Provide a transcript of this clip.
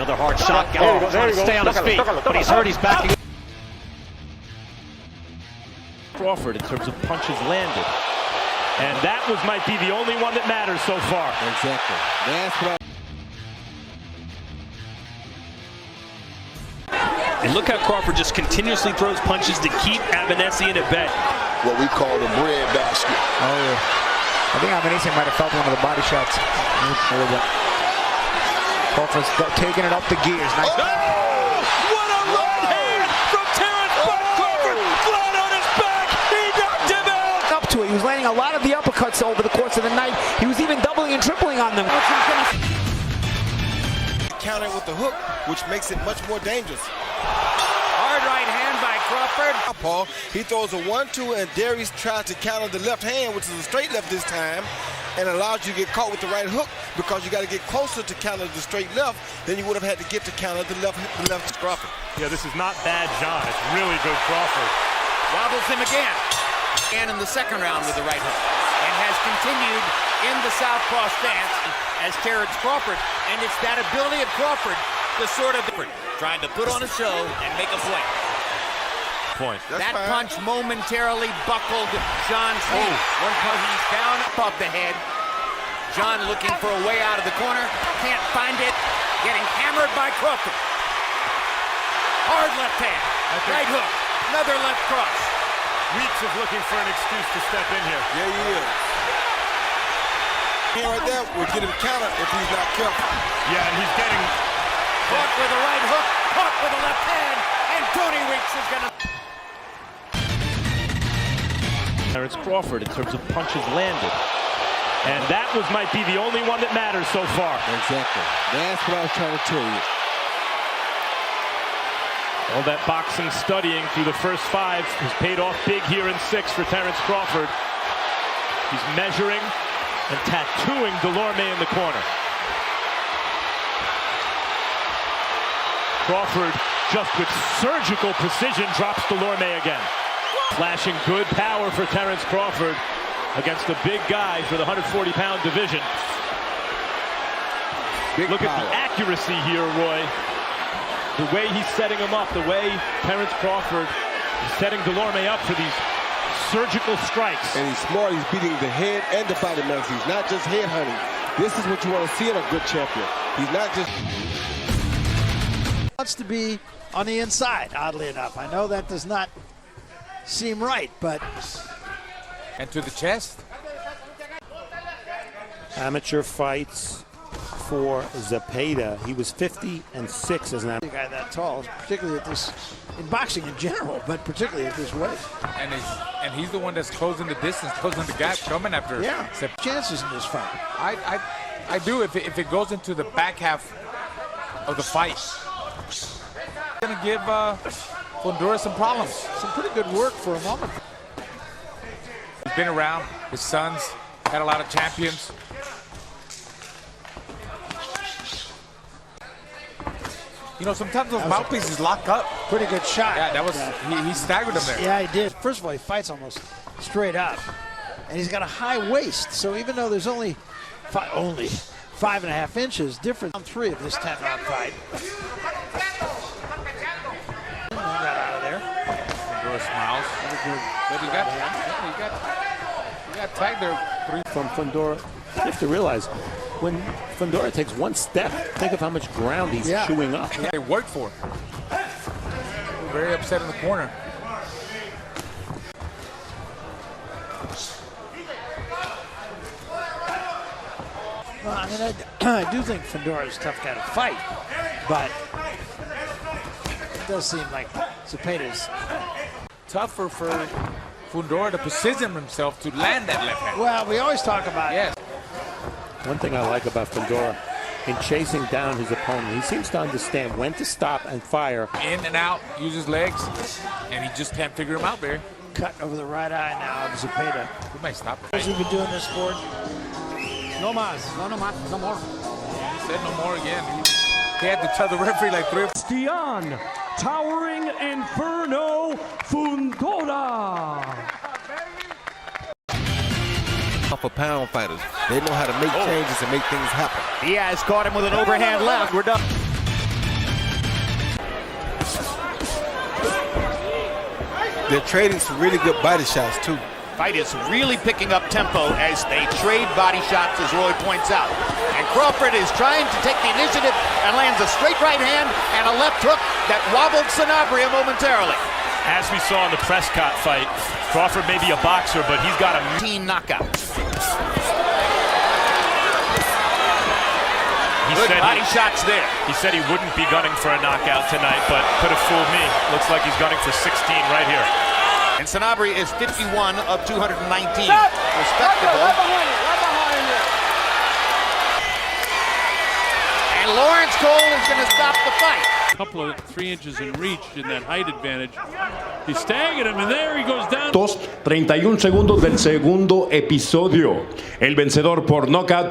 Another hard shot. Gallo trying to stay on his feet, but he's hurt. He's backing. Crawford in terms of punches landed. And that might be the only one that matters so far. Exactly. That's what And look how Crawford just continuously throws punches to keep Avenesi in at bay. What we call the bread basket. Oh, yeah. I think Avenesi might have felt one of the body shots. Crawford's taking it up the gears. Nice. Oh! What a right hand from Terence Crawford! Flat on his back! He knocked him out! Up to it. He was landing a lot of the uppercuts over the course of the night. He was even doubling and tripling on them. Counter with the hook, which makes it much more dangerous. Hard right hand by Crawford. Paul, he throws a 1-2, and Darius tries to counter the left hand, which is a straight left this time, and allows you to get caught with the right hook because you got to get closer to counter the straight left than you would have had to get to counter the left Crawford. Yeah, this is not bad, John. It's really good Crawford. Wobbles him again. And in the second round with the right hook. And has continued in the southpaw stance as Terence Crawford. And it's that ability of Crawford to sort of trying to put on a show and make a point. That punch momentarily buckled John's knee. One punch, he's down above the head. John looking for a way out of the corner. Can't find it. Getting hammered by Crawford. Hard left hand. Right hook. Another left cross. Weeks is looking for an excuse to step in here. Yeah, he is. Hand right there will get him countered if he's not careful. Yeah, and he's getting Caught with a right hook. Caught with a left hand. And Tony Weeks is going to... Terence Crawford in terms of punches landed. And that might be the only one that matters so far. exactly. That's what I was trying to tell you. All that boxing studying through the first 5 has paid off big here in 6 for Terence Crawford. He's measuring and tattooing Delorme in the corner. Crawford just with surgical precision drops Delorme again. Flashing good power for Terence Crawford against a big guy for the 140-pound division. Look at the accuracy here, Roy. The way he's setting him up, the way Terence Crawford is setting Delorme up for these surgical strikes. And he's smart. He's beating the head and the body mass. He's not just head hunting. This is what you want to see in a good champion. He's not just... Wants to be on the inside, oddly enough. I know that does not seem right, but... And to the chest. Amateur fights for Zepeda. He was 50-6 as an amateur. A guy that tall, particularly at this, in boxing in general, but particularly at this weight. And he's the one that's closing the distance, closing the gap, coming after. Yeah, chances in this fight. I do if it goes into the back half of the fight. Going to give Fundora some problems. Some pretty good work for a moment. He's been around. His sons had a lot of champions. You know, sometimes those mouthpieces lock up. Pretty good shot. Yeah, that was he staggered him there. Yeah, he did. First of all, he fights almost straight up, and he's got a high waist. So even though there's only 5.5 inches difference on 3 of this 10-round fight. Got out of there. Fundora smiles. But he got tagged there 3 From Fundora, you have to realize, when Fundora takes one step, think of how much ground he's chewing up. They worked for it. Very upset in the corner. Well, I mean, I do think Fundora is a tough guy to fight, but it does seem like Zepeda's tougher for Fundora to position himself to land that left hand. Well, we always talk about yes. One thing I like about Fundora, in chasing down his opponent, he seems to understand when to stop and fire. In and out, use his legs, and he just can't figure him out, Barry. Cut over the right eye now of Zepeda. We might stop. Has he been doing this sport? No más. No more. He said no more again. He had to tell the referee like 3 or 4. Sebastian Towering Inferno Fundora. For pound fighters, they know how to make changes and make things happen. Diaz caught him with an overhand left. We're done. They're trading some really good body shots, too. Fight is really picking up tempo as they trade body shots, as Roy points out. And Crawford is trying to take the initiative and lands a straight right hand and a left hook that wobbled Sanabria momentarily. As we saw in the Prescott fight, Crawford may be a boxer, but he's got a mean knockout. Good body shots there. He said he wouldn't be gunning for a knockout tonight, but could have fooled me. Looks like he's gunning for 16 right here. And Sanabria is 51 of 219. Respectable. And Lawrence Cole is going to stop the fight. A couple of 3 inches in reach in that height advantage. He's staggered him, and there he goes down. 31 segundos del segundo episodio. El vencedor por knockout.